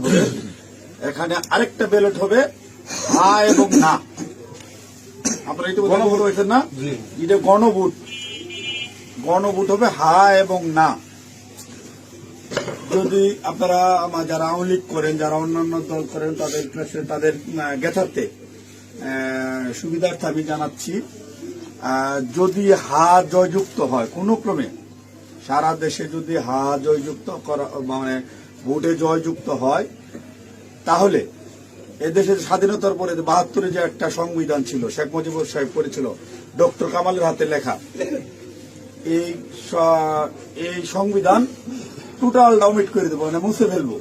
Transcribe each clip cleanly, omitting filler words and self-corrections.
হবে। এখানে আরেকটা ব্যালট হবে হা এবং না। আপনারা এটা গণভোট হয়েছেন না, এটা গণভোট। গণভোট হবে হা এবং না। যদি আপনারা যারা আওয়ামী লীগ করেন, যারা অন্যান্য দল করেন, তাদের জ্ঞাতার্থে সুবিধার্থে আমি জানাচ্ছি, যদি হা জয়যুক্ত হয় কোনো ক্রমে, সারা দেশে যদি হা জয়যুক্ত করা ভোটে জয়যুক্ত হয়, তাহলে এদেশের স্বাধীনতার পরে ৭২ যে একটা সংবিধান ছিল, শেখ মুজিবুর সাহেব করেছিল ডক্টর কামালের হাতে লেখা, এই সংবিধান টোটাল ডাউমিট করে দেবো, মুছে ফেলবো।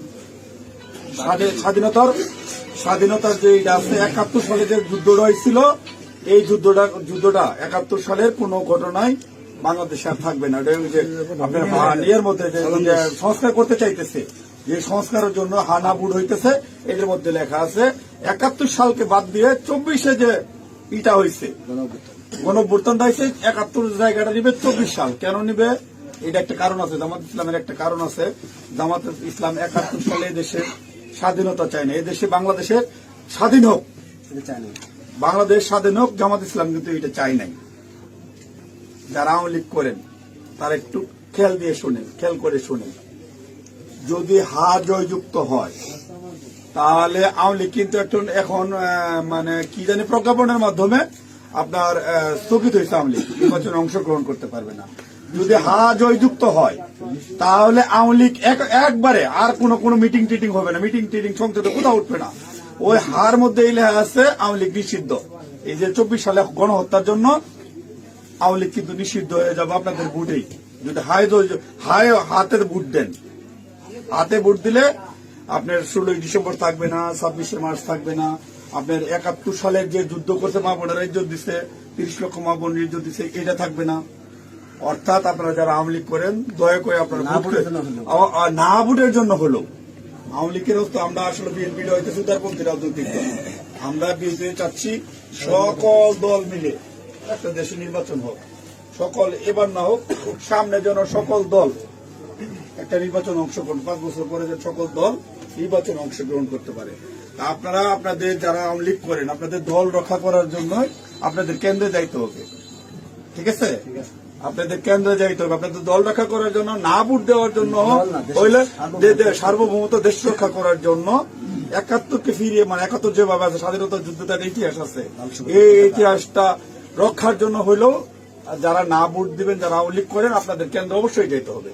স্বাধীনতার যে আছে ৭১ সালে যে যুদ্ধটা হয়েছিল, এই যুদ্ধটা ৭১ সালের কোন ঘটনায় বাংলাদেশে আর থাকবে না। আপনার ইয়ের মধ্যে যে সংস্কার করতে চাইতেছে, যে সংস্কারের জন্য হানা বুট হইতেছে, এটার মধ্যে লেখা আছে ৭১ সালকে বাদ দিয়ে ২৪-এ যে ইটা হয়েছে, গণঅভ্যুত্থানটা হয়েছে, ৭১ জায়গাটা নিবে ২৪ সাল। কেন নিবে? এটা একটা কারণ আছে, জামাত ইসলামের একটা কারণ আছে। জামাত ইসলাম ৭১ সালে দেশে স্বাধীনতা চায় না, এদেশে বাংলাদেশের স্বাধীন হোক, বাংলাদেশ স্বাধীন হোক, জামাত ইসলাম কিন্তু এটা চাই নাই। যারা আওয়ামী লীগ করেন তারা একটু খেয়াল করে শুনেন। যদি হা জয়যুক্ত হয়, তাহলে আওয়ামী লীগ কিন্তু এখন কি জানি প্রজ্ঞাপনের মাধ্যমে আপনার স্থগিত হয়েছে, আওয়ামী লীগ নির্বাচনে অংশগ্রহণ করতে পারবে না। যদি হা জয়যুক্ত হয়, তাহলে আওয়ামী লীগ একবারে আর কোনো মিটিং টিটিং হবে না, মিটিং টিটিং সংসদে কোথাও উঠবে না। ওই হার মধ্যে এই লেখা আছে আওয়ামী লীগ নিষিদ্ধ। এই যে ২৪ সালে গণহত্যার জন্য আওয়ামী লীগ কিন্তু নিষিদ্ধ হয়ে যাবে আপনাদের ভোটেই। যদি হাতে ভোট দেন, হাতে ভোট দিলে আপনার ১৬ ডিসেম্বর থাকবে না, ২৬শে মার্চ থাকবে না, আপনার ৭১ সালের যে যুদ্ধ করতে মা বোনেরা ইজ্জত দিচ্ছে, ৩০ লক্ষ মা বোনের ইজ্জত দিচ্ছে, এটা থাকবে না। অর্থাৎ আপনারা যারা আওয়ামী লীগ করেন, দয়া করে আপনারা না ভোটের জন্য হলো আওয়ামী লীগের হতো। আমরা আসলে বিএনপিটা হইতেছি উদারপন্থী রাজনৈতিক দল। আমরা বিএনপি চাচ্ছি সকল দল মিলে একটা দেশে নির্বাচন হোক, সকল এবার না হোক, সামনে যেন সকল দল একটা নির্বাচন অংশগ্রহণ, ৫ বছর পরে যেন সকল দল নির্বাচন অংশগ্রহণ করতে পারে। আপনারা আপনাদের যারা আওয়ামী লীগ করেন, আপনাদের দল রক্ষা করার জন্য আপনাদের কেন্দ্রে যাইতে হবে, ঠিক আছে? আপনাদের কেন্দ্রে যাইতে হবে, আপনাদের দল রক্ষা করার জন্য, না ভোট দেওয়ার জন্য, হইলে সার্বভৌমত্ব দেশ রক্ষা করার জন্য। ৭১কে ফিরিয়ে ৭১ যেভাবে আছে, স্বাধীনতা যুদ্ধটার ইতিহাস আছে, এই ইতিহাসটা রক্ষার জন্য হইলেও যারা না ভোট দিবেন, যারা আওয়ামী লীগ করেন, আপনাদের কেন্দ্রে অবশ্যই যেতে হবে।